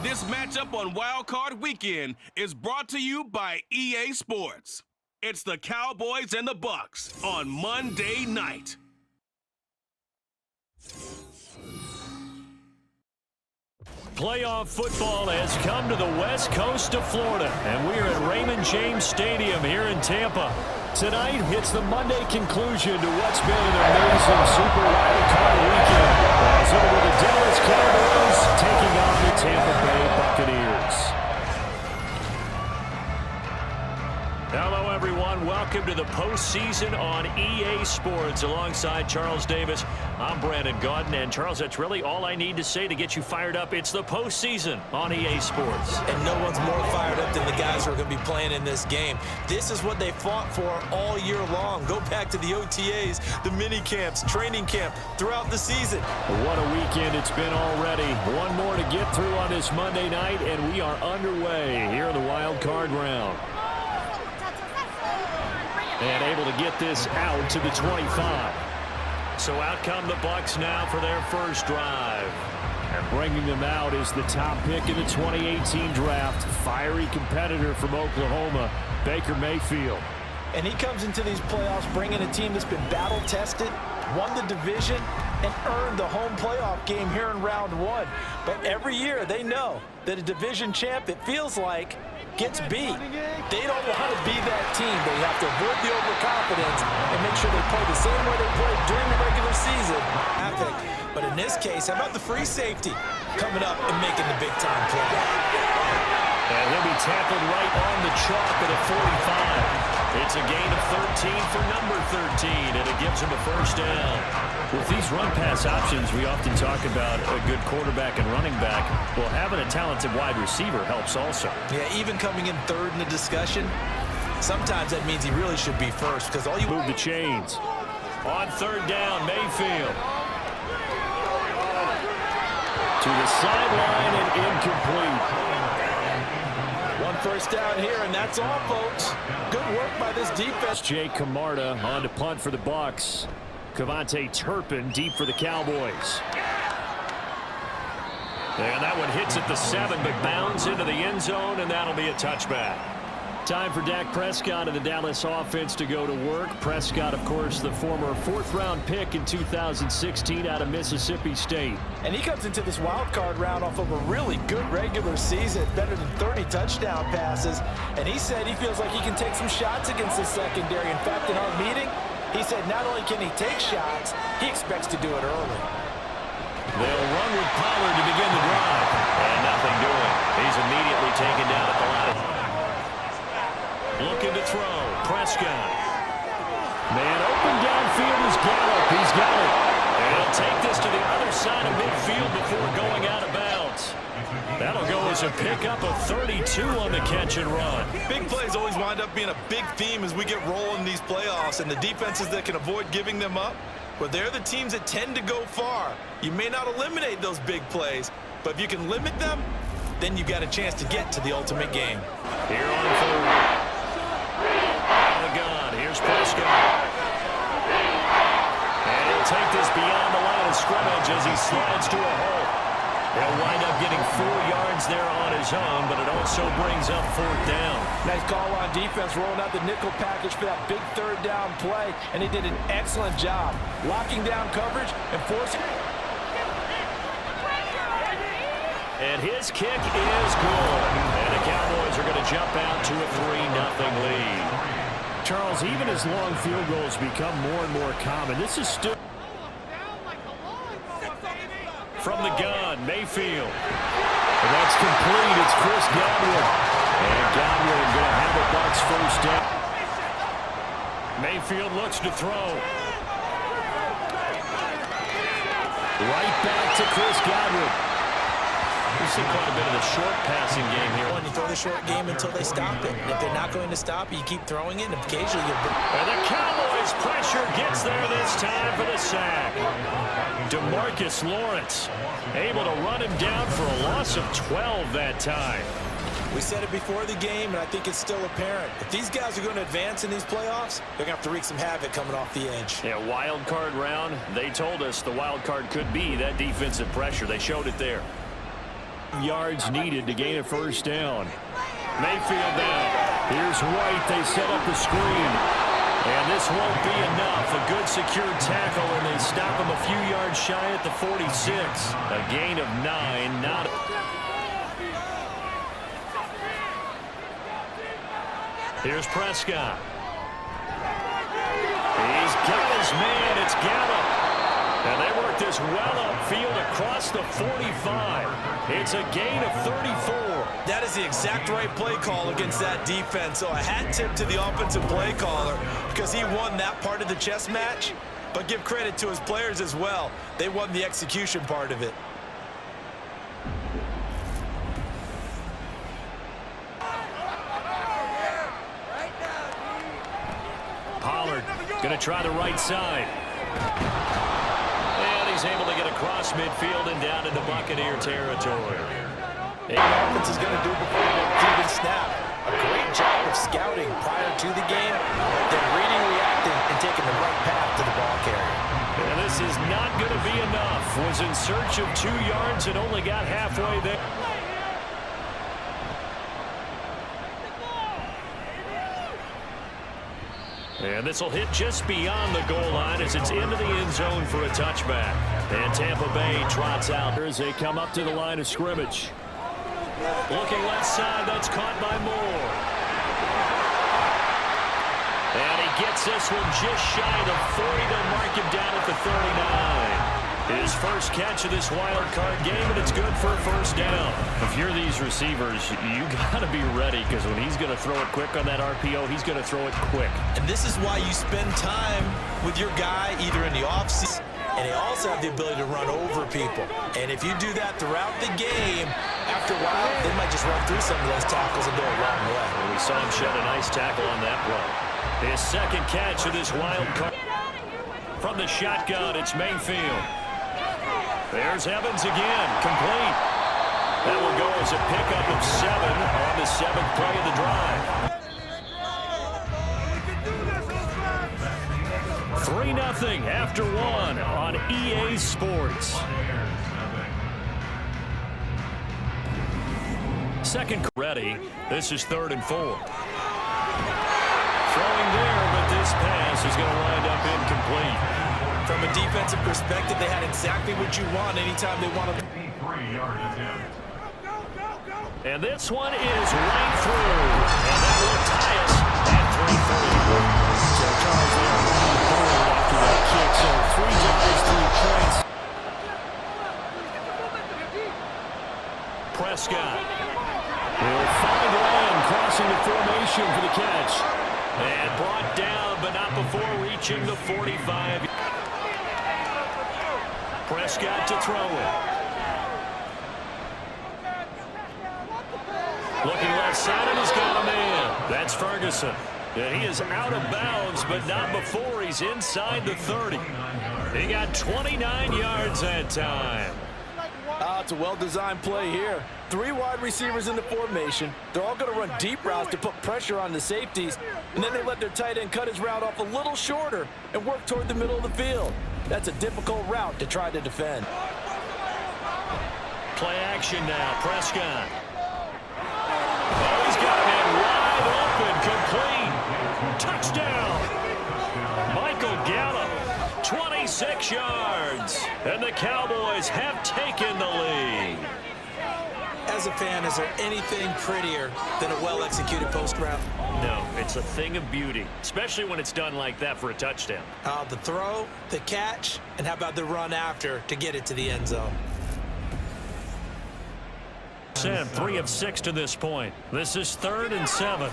This matchup on Wild Card Weekend is brought to you by EA Sports. It's the Cowboys and the Bucs on Monday night. Playoff football has come to the west coast of Florida, and we're at Raymond James Stadium here in Tampa. Tonight, it's the Monday conclusion to what's been an amazing Super Wild Card weekend. As it will be the Dallas Cowboys taking on the Tampa Bay Buccaneers. Hello, everyone. Welcome to the postseason on EA Sports. Alongside Charles Davis, I'm Brandon Gaudin. And Charles, that's really all I need to say to get you fired up. It's the postseason on EA Sports. And no one's more fired up than the guys who are going to be playing in this game. This is what they fought for all year long. Go back to the OTAs, the mini camps, training camp throughout the season. What a weekend it's been already. One more to get through on this Monday night, and we are underway here in the wild card round. And able to get this out to the 25. So out come the Bucs now for their first drive. And bringing them out is the top pick in the 2018 draft, fiery competitor from Oklahoma, Baker Mayfield. And he comes into these playoffs bringing a team that's been battle-tested, won the division, and earned the home playoff game here in round one. But every year they know that a division champ, it feels like, gets beat. They don't want to be that team. They have to avoid the overconfidence and make sure they play the same way they played during the regular season. But in this case, how about the free safety coming up and making the big-time play? And he'll be tackled right on the chalk at a 45. It's a gain of 13 for number 13, and it gives him a first down. With these run-pass options, we often talk about a good quarterback and running back. Well, having a talented wide receiver helps also. Yeah, even coming in third in the discussion, sometimes that means he really should be first because all you move the chains. On third down, Mayfield. To the sideline and incomplete. One first down here, and that's all, folks. Good work by this defense. Jay Camarda on to punt for the Bucs. Cavante Turpin deep for the Cowboys. And that one hits at the 7, but bounds into the end zone, and that'll be a touchback. Time for Dak Prescott and the Dallas offense to go to work. Prescott, of course, the former 4th-round pick in 2016 out of Mississippi State. And he comes into this wild card round off of a really good regular season, better than 30 touchdown passes. And he said he feels like he can take some shots against the secondary. In fact, in our meeting, he said not only can he take shots, he expects to do it early. They'll run with Pollard to begin the drive. And nothing doing. He's immediately taken down at the line. Looking to throw. Prescott. Man open downfield is Gallup. He's got it. And he'll take this to the other side of midfield before going out of bounds. That'll go as a pickup of 32 on the catch and run. Big plays always wind up being a big theme as we get rolling in these playoffs, and the defenses that can avoid giving them up, well, they're the teams that tend to go far. You may not eliminate those big plays, but if you can limit them, then you got a chance to get to the ultimate game. Here on third. Out of the gun. Here's Prescott. And he'll take this beyond the line of scrimmage as he slides to a hole. He'll wind up getting 4 yards there on his own, but it also brings up 4th down. Nice call on defense, rolling out the nickel package for that big 3rd down play, and he did an excellent job locking down coverage and forcing it. And his kick is good. And the Cowboys are going to jump out to a 3-0 lead. Charles, even as long field goals become more and more common, this is still from the gun, Mayfield. And that's complete. It's Chris Godwin. And Godwin going to have a Bucs first down. Mayfield looks to throw. Right back to Chris Godwin. We've seen quite a bit of the short passing game here. You throw the short game until they stop it. And if they're not going to stop it, you keep throwing it, and occasionally you'll... And the Cowboys pressure gets there this time for the sack. DeMarcus Lawrence able to run him down for a loss of 12 that time. We said it before the game, and I think it's still apparent. If these guys are going to advance in these playoffs, they're going to have to wreak some havoc coming off the edge. Yeah, wild card round. They told us the wild card could be that defensive pressure. They showed it there. Yards needed to gain a first down. Mayfield down. Here's White. They set up the screen. And this won't be enough. A good secure tackle, and they stop him a few yards shy at the 46. A gain of 9. Not. Here's Prescott. He's got his man. It's Gallup. And they work this well upfield across the 45. It's a gain of 34. That is the exact right play call against that defense. So a hat tip to the offensive play caller because he won that part of the chess match. But give credit to his players as well. They won the execution part of it. Pollard going to try the right side. And he's able to get across midfield and down into Buccaneer territory. What the offense is going to do before the even snap. A great job of scouting prior to the game, then reading, reacting, and taking the right path to the ball carrier. And this is not going to be enough. Was in search of 2 yards and only got halfway there. And this will hit just beyond the goal line as it's into the end zone for a touchback. And Tampa Bay trots out as they come up to the line of scrimmage. Looking left side, that's caught by Moore. And he gets this one just shy of the 40. They'll mark him down at the 39. His first catch of this wild card game, and it's good for a first down. If you're these receivers, you got to be ready because when he's going to throw it quick on that RPO, he's going to throw it quick. And this is why you spend time with your guy either in the offseason, and they also have the ability to run over people. And if you do that throughout the game, after a while, they might just run through some of those tackles and go a long way. And we saw him shed a nice tackle on that play. His second catch of this wild card. From the shotgun, it's Mayfield. There's Evans again, complete. That will go as a pickup of 7 on the 7th play of the drive. 3-0 after 1 on EA Sports. Second ready. This is 3rd and 4. Throwing there, but this pass is going to wind up incomplete. From a defensive perspective, they had exactly what you want anytime they want to. And this one is right through. And that will tie us at 3-3. So Charles there after that kick. So 3 drives, 3 points. Prescott will find Land crossing the formation for the catch. And brought down, but not before reaching the 45. Prescott to throw it. Looking left side, and he's got a man. That's Ferguson. And he is out of bounds, but not before he's inside the 30. He got 29 yards that time. It's a well-designed play here. 3 wide receivers in the formation. They're all going to run deep routes to put pressure on the safeties, and then they let their tight end cut his route off a little shorter and work toward the middle of the field. That's a difficult route to try to defend. Play action now, Prescott. Oh, he's got a man wide open, complete. Touchdown. Michael Gallup, 26 yards. And the Cowboys have taken the lead. As a fan, is there anything prettier than a well-executed post route? No, it's a thing of beauty, especially when it's done like that for a touchdown. The throw, the catch, and how about the run after to get it to the end zone? 3 of 6 to this point. This is 3rd and 7.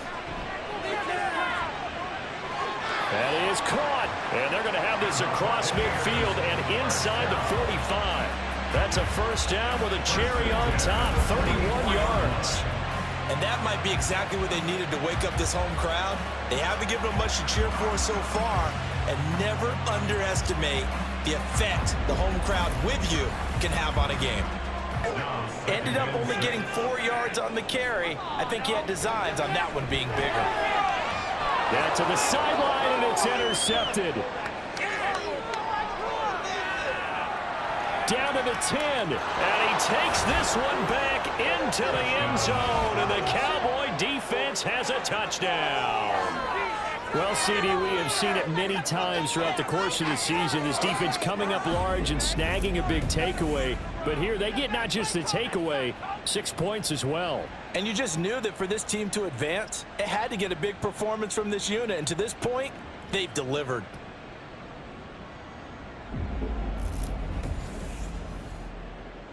That is caught, and they're going to have this across midfield and inside the 45. That's a first down with a cherry on top, 31 yards. And that might be exactly what they needed to wake up this home crowd. They haven't given them much to cheer for so far, and never underestimate the effect the home crowd with you can have on a game. Ended up only getting 4 yards on the carry. I think he had designs on that one being bigger. Yeah, to the sideline, and it's intercepted. down to the 10. And he takes this one back into the end zone. And the Cowboy defense has a touchdown. Well, CD, we have seen it many times throughout the course of the season. This defense coming up large and snagging a big takeaway. But here they get not just the takeaway, 6 points as well. And you just knew that for this team to advance, it had to get a big performance from this unit. And to this point, they've delivered.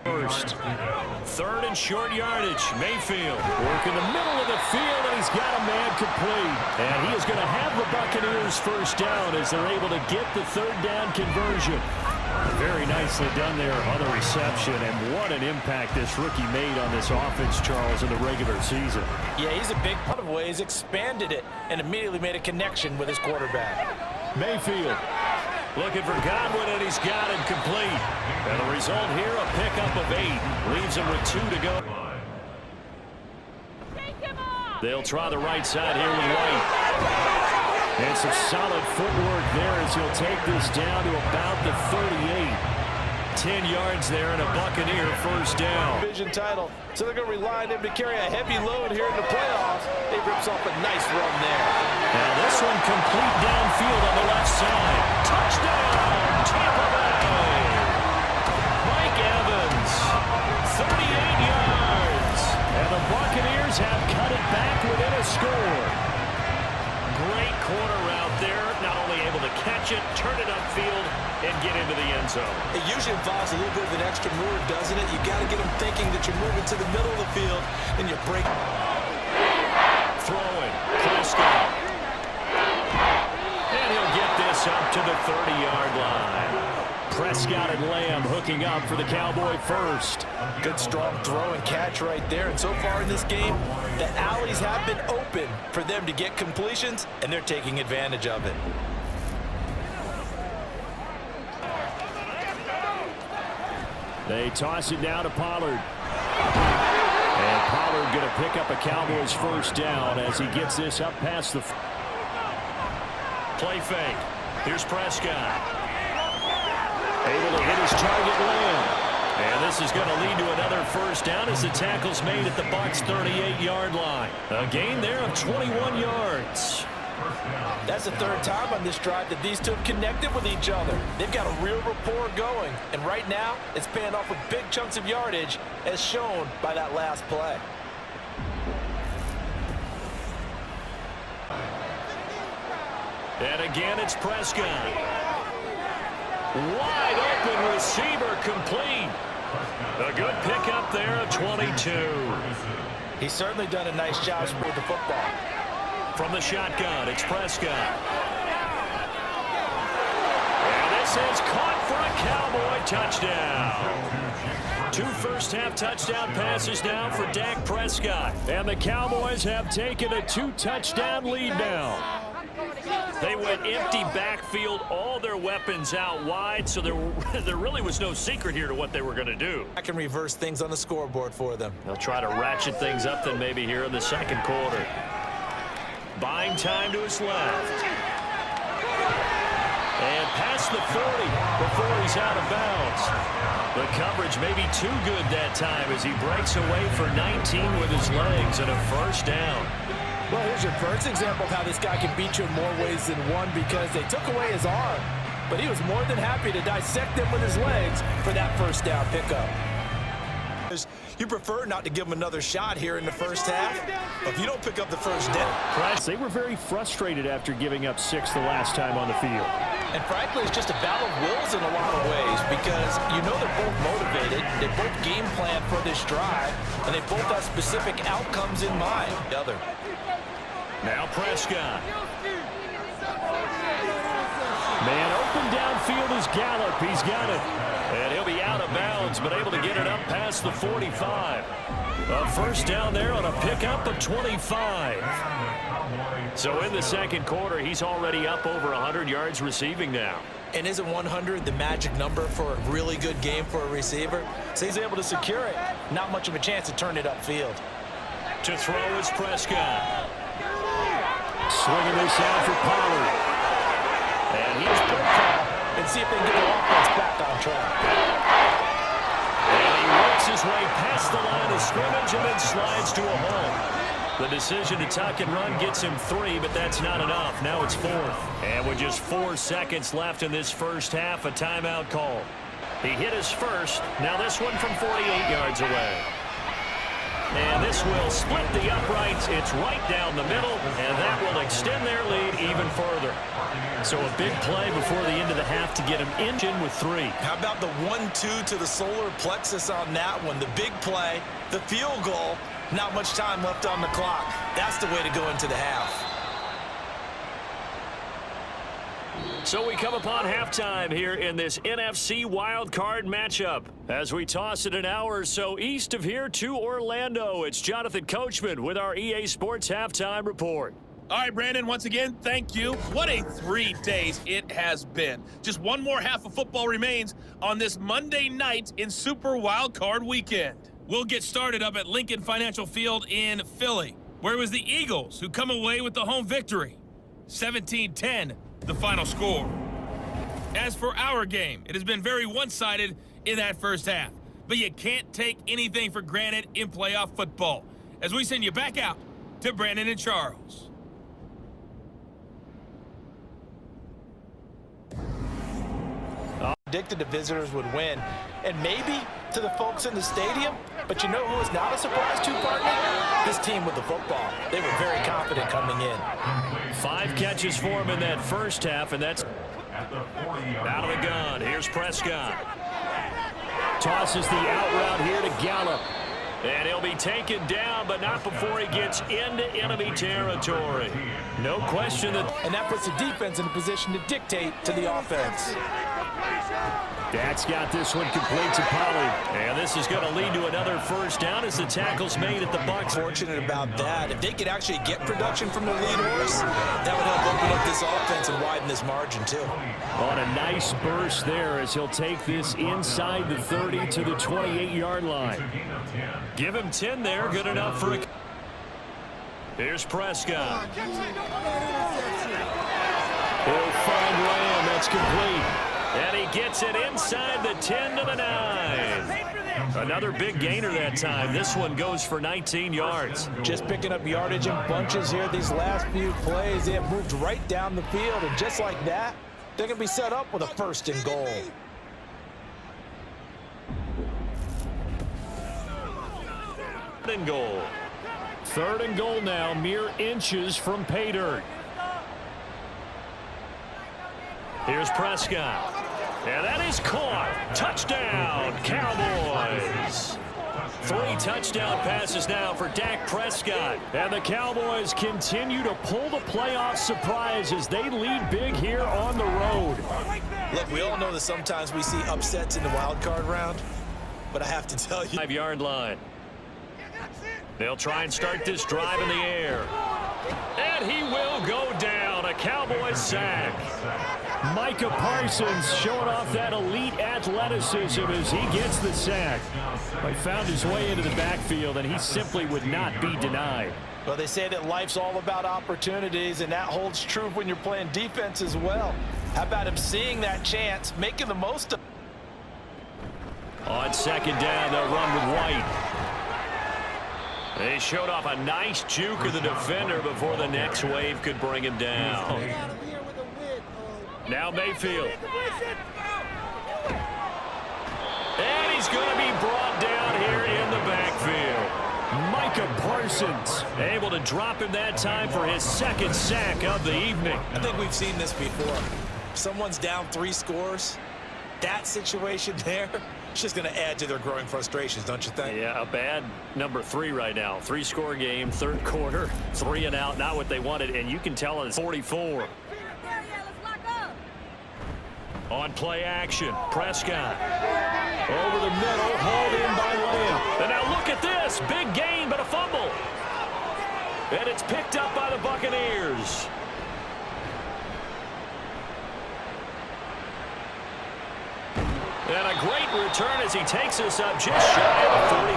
First, third and short yardage. Mayfield work in the middle of the field, and he's got a man complete. And he is going to have the Buccaneers first down as they're able to get the third down conversion. Very nicely done there on the reception, and what an impact this rookie made on this offense, Charles, in the regular season. Yeah, he's a big part of ways, expanded it, and immediately made a connection with his quarterback. Mayfield looking for Godwin, and he's got it complete. And the result here, a pickup of 8. Leaves him with 2 to go. They'll try the right side here with White. And some solid footwork there as he'll take this down to about the 38. 10 yards there and a Buccaneer first down. Division title, so they're going to rely on him to carry a heavy load here in the playoffs. He rips off a nice run there. Now this one complete downfield on the left side. Touchdown, Tampa Bay. Mike Evans, 38 yards. And the Buccaneers have cut it back within a score. Great corner route there. Not only able to catch it, turn it upfield, and get into the end zone. It usually involves a little bit of an extra move, doesn't it? You got to get them thinking that you're moving to the middle of the field, and you break. Throwing, Prescott. And he'll get this up to the 30-yard line. Prescott and Lamb hooking up for the Cowboy first. Good strong throw and catch right there. And so far in this game, the alleys have been open for them to get completions, and they're taking advantage of it. They toss it down to Pollard. And Pollard going to pick up a Cowboys first down as he gets this up past the... Play fake. Here's Prescott. Able to hit his target, Lamb. And this is going to lead to another first down as the tackle's made at the Bucs' 38-yard line. A gain there of 21 yards. That's the third time on this drive that these two have connected with each other. They've got a real rapport going. And right now, it's paying off with big chunks of yardage, as shown by that last play. And again, it's Prescott. Wide open receiver complete. A good pickup there of 22. He's certainly done a nice job with the football. From the shotgun, it's Prescott. And this is caught for a Cowboy touchdown. 2 first-half touchdown passes now for Dak Prescott. And the Cowboys have taken a 2-touchdown lead now. They went empty backfield, all their weapons out wide, so there really was no secret here to what they were going to do. I can reverse things on the scoreboard for them. They'll try to ratchet things up then maybe here in the second quarter. Buying time to his left. And past the 40 before he's out of bounds. The coverage may be too good that time as he breaks away for 19 with his legs and a first down. Well, here's your first example of how this guy can beat you in more ways than one, because they took away his arm, but he was more than happy to dissect them with his legs for that first down pickup. You prefer not to give him another shot here in the first half, but if you don't pick up the first down. They were very frustrated after giving up 6 the last time on the field. And frankly, it's just a battle of wills in a lot of ways, because you know they're both motivated, they both game plan for this drive, and they both have specific outcomes in mind. Now Prescott. Man open downfield is Gallup. He's got it. And he'll be out of bounds, but able to get it up past the 45. A first down there on a pickup of 25. So in the second quarter, he's already up over 100 yards receiving now. And isn't 100 the magic number for a really good game for a receiver? So he's able to secure it. Not much of a chance to turn it upfield. To throw is Prescott. Swinging this out for Pollard. And he's and see if they can get the offense back on track. makes his way past the line of scrimmage and then slides to a hole. The decision to tuck and run gets him 3, but that's not enough. Now it's 4th. And with just 4 seconds left in this first half, a timeout call. He hit his first. Now this one from 48 yards away. And this will split the uprights. It's right down the middle, and that will extend their lead even further. So a big play before the end of the half to get him in with 3. How about the 1-2 to the solar plexus on that one? The big play, the field goal, not much time left on the clock. That's the way to go into the half. So we come upon halftime here in this NFC wildcard matchup. As we toss it an hour or so east of here to Orlando, it's Jonathan Coachman with our EA Sports Halftime Report. All right, Brandon, once again, thank you. What a 3 days it has been. Just one more half of football remains on this Monday night in Super Wildcard Weekend. We'll get started up at Lincoln Financial Field in Philly, where it was the Eagles who come away with the home victory. 17-10, the final score. As for our game, it has been very one-sided in that first half. But you can't take anything for granted in playoff football. As we send you back out to Brandon and Charles. Predicted the visitors would win, and maybe to the folks in the stadium, but you know who is not a surprise to, partner? This team with the football. They were very confident coming in. 5 catches for him in that first half, and that's out of the gun. Here's Prescott. Tosses the out route here to Gallup. And he'll be taken down, but not before he gets into enemy territory. No question that... And that puts the defense in a position to dictate to the offense. Dak's got this one complete to Pollard. And this is going to lead to another first down as the tackle's made at the Bucs. Fortunate about that. If they could actually get production from the lead horse, that would help open up this offense and widen this margin, too. On a nice burst there as he'll take this inside the 30 to the 28-yard line. Give him 10 there. Good enough for a... Here's Prescott. He'll find Lamb. That's complete. And he gets it inside the 10 to the 9. Another big gainer that time. This one goes for 19 yards. Just picking up yardage in bunches here these last few plays. They have moved right down the field, and just like that, they're going to be set up with a 1st and goal. And goal. 3rd and goal now, mere inches from pay dirt. Here's Prescott. And that is caught. Touchdown, Cowboys. 3 touchdown passes now for Dak Prescott. And the Cowboys continue to pull the playoff surprise as they lead big here on the road. Look, we all know that sometimes we see upsets in the wild card round, but I have to tell you. 5-yard line. They'll try and start this drive in the air. And he will go down. A Cowboys sack. Micah Parsons showing off that elite athleticism as he gets the sack. He found his way into the backfield, and he simply would not be denied. Well, they say that life's all about opportunities, and that holds true when you're playing defense as well. How about him seeing that chance, making the most of it? On 2nd down, they'll run with White. They showed off a nice juke of the defender before the next wave could bring him down. Now Mayfield. And he's going to be brought down here in the backfield. Micah Parsons able to drop him that time for his 2nd sack of the evening. I think we've seen this before. If someone's down 3 scores, that situation there, it's just going to add to their growing frustrations, don't you think? Yeah, a bad number 3 right now. 3-score game, 3rd quarter, 3 and out, not what they wanted, and you can tell it's 44. On play action, Prescott. Over the middle, hauled in by Lamb. And now look at this, big gain, but a fumble. And it's picked up by the Buccaneers. And a great return as he takes us up just shy of the 45.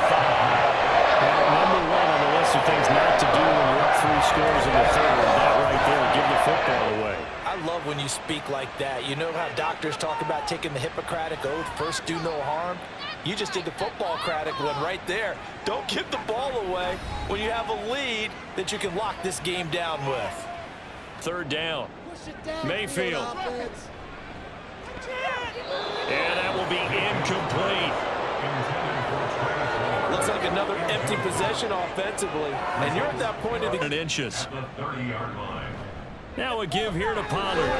Number 1 on the list of things not to do when you're up 3 scores in the 3rd. That right there, the football away. I love when you speak like that. You know how doctors talk about taking the Hippocratic Oath, first do no harm? You just did the football-cratic one right there. Don't give the ball away when you have a lead that you can lock this game down with. Third down. Mayfield. And that will be incomplete. Looks like another empty possession offensively. And you're at that point of the inches. Now a give here to Pollard.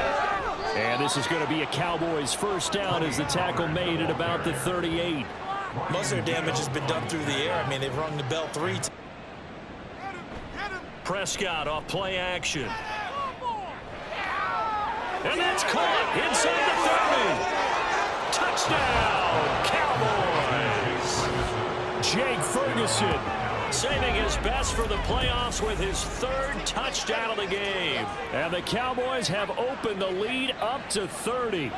And this is going to be a Cowboys first down as the tackle made at about the 38. Most of their damage has been done through the air. I mean, they've rung the bell 3 times. Prescott off play action. And that's caught inside the 30. Touchdown, Cowboys. Jake Ferguson saving his best for the playoffs with his 3rd touchdown of the game. And the Cowboys have opened the lead up to 30.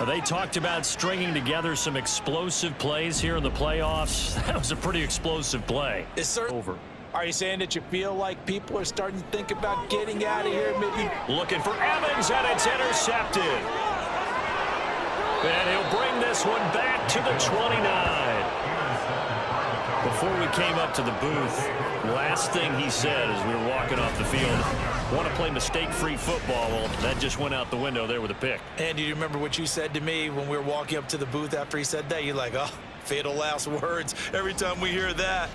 They talked about stringing together some explosive plays here in the playoffs. That was a pretty explosive play. It's over. Are you saying that you feel like people are starting to think about getting out of here? Maybe looking for Evans, and it's intercepted. And he'll bring this one back to the 29. Before we came up to the booth, last thing he said as we were walking off the field, want to play mistake-free football. Well, that just went out the window there with a pick. And do you remember what you said to me when we were walking up to the booth after he said that? You're like, oh, fatal last words. Every time we hear that,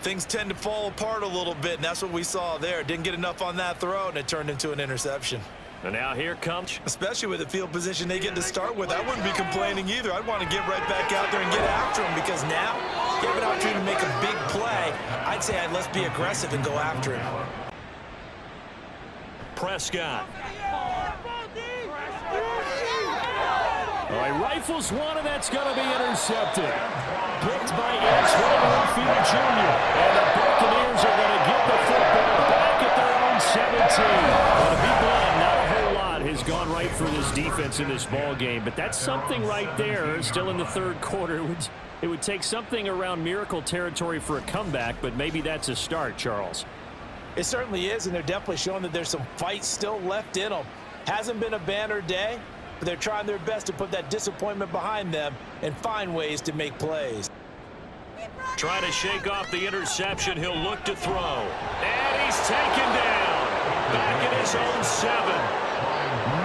things tend to fall apart a little bit, and that's what we saw there. Didn't get enough on that throw, and it turned into an interception. And now here comes. Especially with the field position they get to start with, I wouldn't be complaining either. I'd want to get right back out there and get after him, because now you have an opportunity to make a big play. I'd say let's be aggressive and go after him. Prescott. All right, rifles one, and that's going to be intercepted. Picked by Antoine Winfield Jr. And the Buccaneers are going to get the football back at their own 17. Well, to be blunt, not a whole lot has gone right for this defense in this ball game, but that's something right there. Still in the 3rd quarter. It would take something around miracle territory for a comeback, but maybe that's a start, Charles. It certainly is, and they're definitely showing that there's some fight still left in them. Hasn't been a banner day, but they're trying their best to put that disappointment behind them and find ways to make plays. Trying to shake off the interception. He'll look to throw. And he's taken down. Back at his own 7.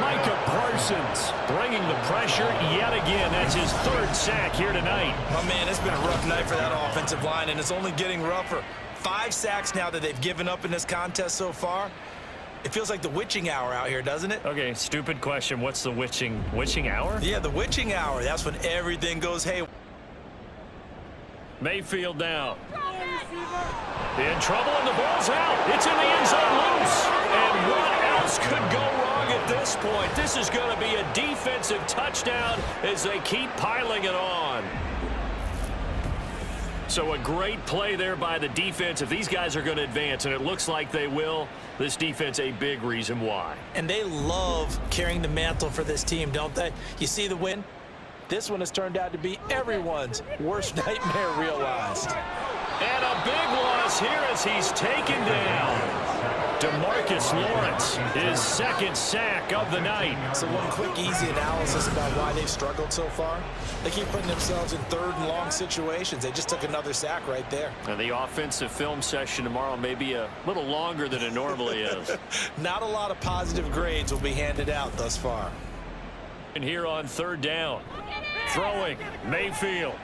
Micah Parsons bringing the pressure yet again. That's his 3rd sack here tonight. My man, it's been a rough night for that offensive line, and it's only getting rougher. 5 sacks now that they've given up in this contest so far. It feels like the witching hour out here, doesn't it? Okay, stupid question. What's the witching hour? Yeah, the witching hour. That's when everything goes haywire. Mayfield now. In trouble, and the ball's out. It's in the end zone loose. And what else could go wrong at this point? This is going to be a defensive touchdown as they keep piling it on. So a great play there by the defense. If these guys are going to advance, and it looks like they will, this defense a big reason why. And they love carrying the mantle for this team, don't they? You see the win? This one has turned out to be everyone's worst nightmare realized. And a big loss here as he's taken down. DeMarcus Lawrence, his 2nd sack of the night. So one quick, easy analysis about why they've struggled so far. They keep putting themselves in 3rd and long situations. They just took another sack right there. And the offensive film session tomorrow may be a little longer than it normally is. Not a lot of positive grades will be handed out thus far. And here on 3rd down, throwing Mayfield.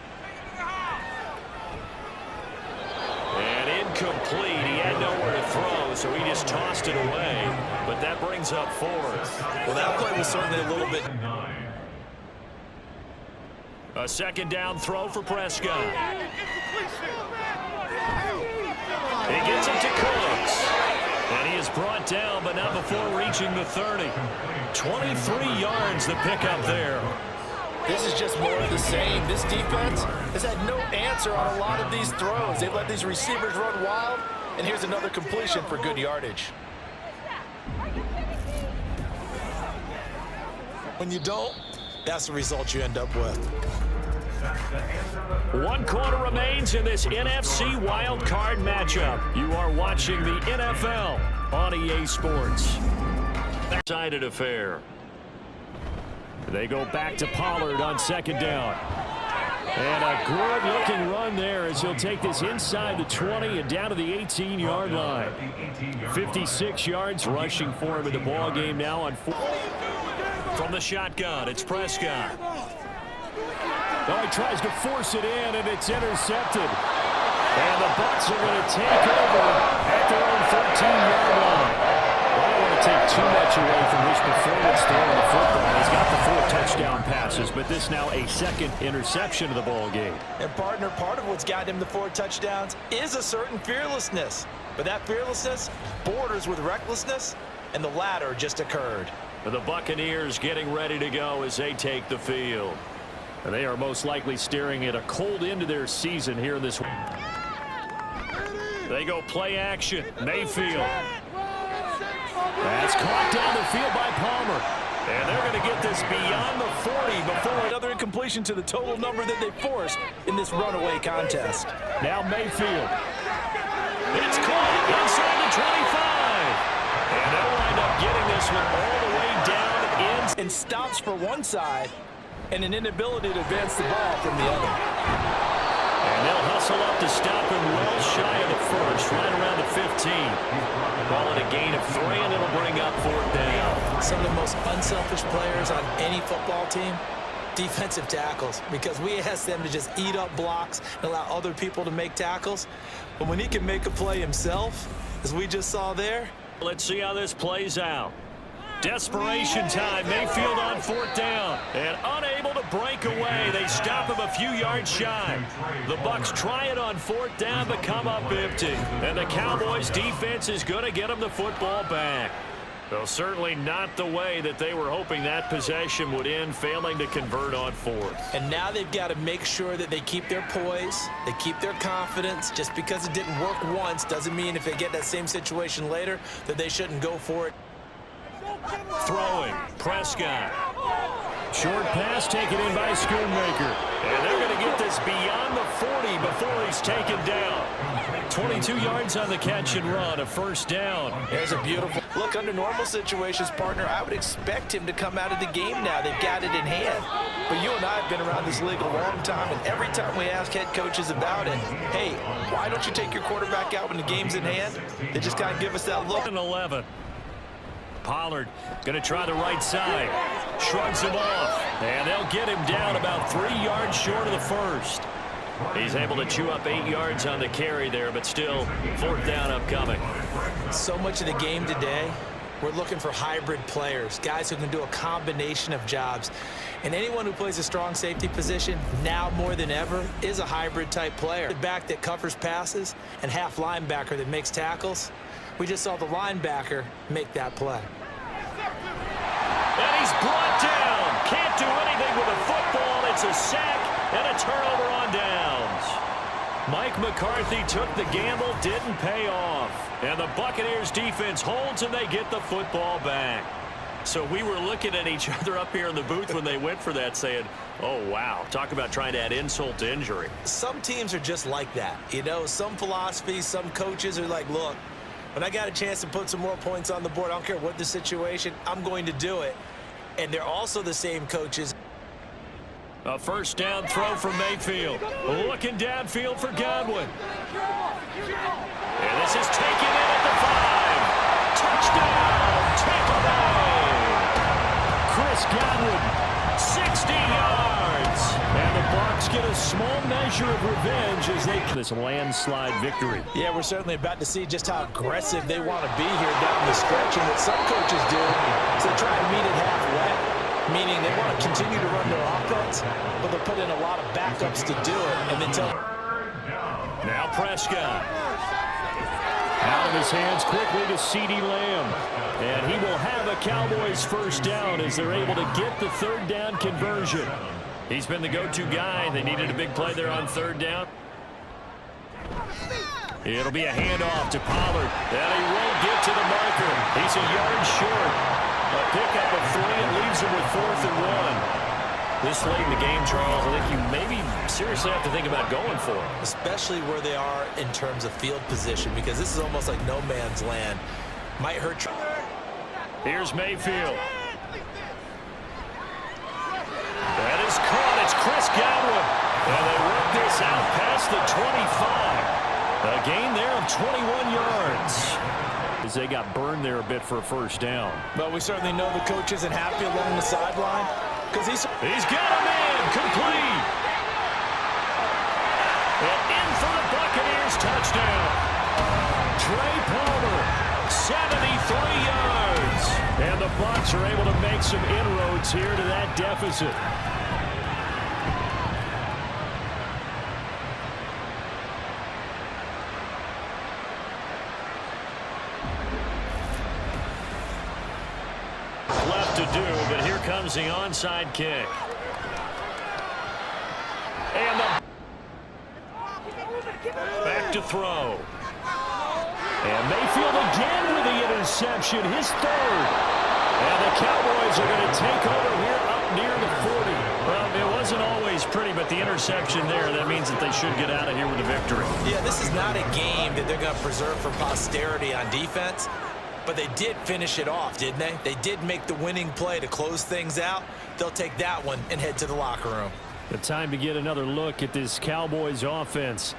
And incomplete. He had nowhere to throw, so he just tossed it away. But that brings up 4th. Well, that play was certainly a little bit. A 2nd down throw for Prescott. He gets it to Cooks. And he is brought down, but not before reaching the 30. 23 yards the pickup there. This is just more of the same. This defense has had no answer on a lot of these throws. They've let these receivers run wild, and here's another completion for good yardage. When you don't, that's the result you end up with. 1 quarter remains in this NFC Wild Card matchup. You are watching the NFL on EA Sports. Excited affair. They go back to Pollard on 2nd down. And a good-looking run there as he'll take this inside the 20 and down to the 18-yard line. 56 yards rushing for him in the ball game now on 4. From the shotgun, it's Prescott. Oh, he tries to force it in, and it's intercepted. And the Bucs are going to take over at their own 13-yard line. Well, I don't want to take too much away from his performance throwing the football. He's got the 4 touchdown passes, but this now a 2nd interception of the ball game. And partner, part of what's got him the 4 touchdowns is a certain fearlessness. But that fearlessness borders with recklessness, and the latter just occurred. The Buccaneers getting ready to go as they take the field. And they are most likely staring at a cold end to their season here in this. They go play action. Mayfield. That's caught down the field by Palmer. And they're going to get this beyond the 40 before Another incompletion to the total number that they forced in this runaway contest. now Mayfield. It's caught inside the 25. And they'll wind up getting this one all the way down in. And stops for one side and an inability to advance the ball from the other. And they'll hustle up to stop him well shy of the first, right around the 15. Call it a gain of 3, and it'll bring up 4th down. Some of the most unselfish players on any football team, defensive tackles, because we ask them to just eat up blocks and allow other people to make tackles. But when he can make a play himself, as we just saw there. Let's see how this plays out. Desperation time. Mayfield on 4th down. And unable to break away. They stop him a few yards shy. The Bucs try it on 4th down but come up empty. And the Cowboys defense is going to get them the football back. Well, certainly not the way that they were hoping that possession would end, failing to convert on 4th. And now they've got to make sure that they keep their poise, they keep their confidence. Just because it didn't work once doesn't mean if they get that same situation later that they shouldn't go for it. Throwing, Prescott. Short pass taken in by Schoonmaker. And they're going to get this beyond the 40 before he's taken down. 22 yards on the catch and run, a 1st down. There's a beautiful look. Under normal situations, partner, I would expect him to come out of the game now. They've got it in hand. But you and I have been around this league a long time, and every time we ask head coaches about it, hey, why don't you take your quarterback out when the game's in hand? They just kind of give us that look. 11. Pollard going to try the right side. Shrugs him off. And they'll get him down about 3 yards short of the first. He's able to chew up 8 yards on the carry there, but still 4th down upcoming. So much of the game today, we're looking for hybrid players, guys who can do a combination of jobs. And anyone who plays a strong safety position, now more than ever, is a hybrid type player. The back that covers passes and half linebacker that makes tackles. We just saw the linebacker make that play. And he's brought down. Can't do anything with a football. It's a sack and a turnover on downs. Mike McCarthy took the gamble, didn't pay off. And the Buccaneers defense holds and they get the football back. So we were looking at each other up here in the booth when they went for that saying, oh, wow, talk about trying to add insult to injury. Some teams are just like that. You know, some philosophies, some coaches are like, look, when I got a chance to put some more points on the board, I don't care what the situation, I'm going to do it. And they're also the same coaches. A 1st down throw from Mayfield. Looking downfield for Godwin. And this is taken in at the 5. Touchdown, Tampa Bay. Chris Godwin, 60 yards. And the Bucs get a small measure of revenge as they this landslide victory. Yeah, we're certainly about to see just how aggressive they want to be here down the stretch. And what some coaches do is they try to meet it halfway, meaning they want to continue to run their offense, but they'll put in a lot of backups to do it. And then tell. Now Prescott. Out of his hands quickly to CeeDee Lamb. And he will have a Cowboys 1st down as they're able to get the 3rd down conversion. He's been the go-to guy. They needed a big play there on 3rd down. It'll be a handoff to Pollard. And he won't get to the marker. He's a yard short. A pickup of 3 and leaves him with 4th and 1. This late in the game, Charles, I think you maybe seriously have to think about going for it. Especially where they are in terms of field position, because this is almost like no man's land. Might hurt. Here's Mayfield. That is caught. It's Chris Godwin. And they work this out past the 25. A gain there of 21 yards. As they got burned there a bit for a first down. But we certainly know the coach isn't happy along the sideline, because he's got him in. Complete. And in for the Buccaneers touchdown. Trey Palmer, 73 yards. And the Bucs are able to make some inroads here to that deficit. Left to do, but here comes the onside kick. And back to throw. And Mayfield again with the interception, his third. And the Cowboys are going to take over here up near the 40. Well, it wasn't always pretty, but the interception there, that means that they should get out of here with a victory. Yeah, this is not a game that they're going to preserve for posterity on defense, but they did finish it off, didn't they? They did make the winning play to close things out. They'll take that one and head to the locker room. The time to get another look at this Cowboys offense.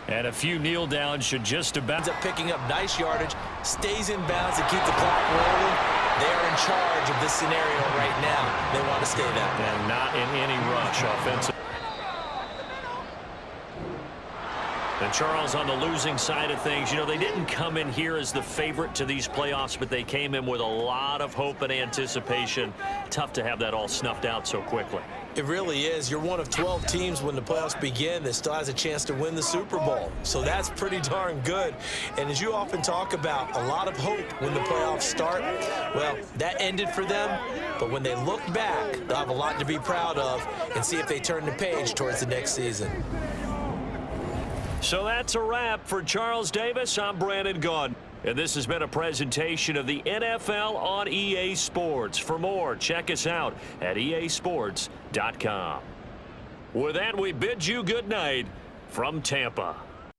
And a few kneel downs should just about ends up picking up nice yardage, stays in bounds to keep the clock rolling. They are in charge of this scenario right now. They want to stay that way. And not in any rush offensive. And Charles, on the losing side of things, you know, they didn't come in here as the favorite to these playoffs, but they came in with a lot of hope and anticipation. Tough to have that all snuffed out so quickly. It really is. You're one of 12 teams when the playoffs begin that still has a chance to win the Super Bowl. So that's pretty darn good. And as you often talk about, a lot of hope when the playoffs start. Well, that ended for them. But when they look back, they'll have a lot to be proud of and see if they turn the page towards the next season. So that's a wrap for Charles Davis. I'm Brandon Gaudin. And this has been a presentation of the NFL on EA Sports. For more, check us out at easports.com. With that, we bid you good night from Tampa.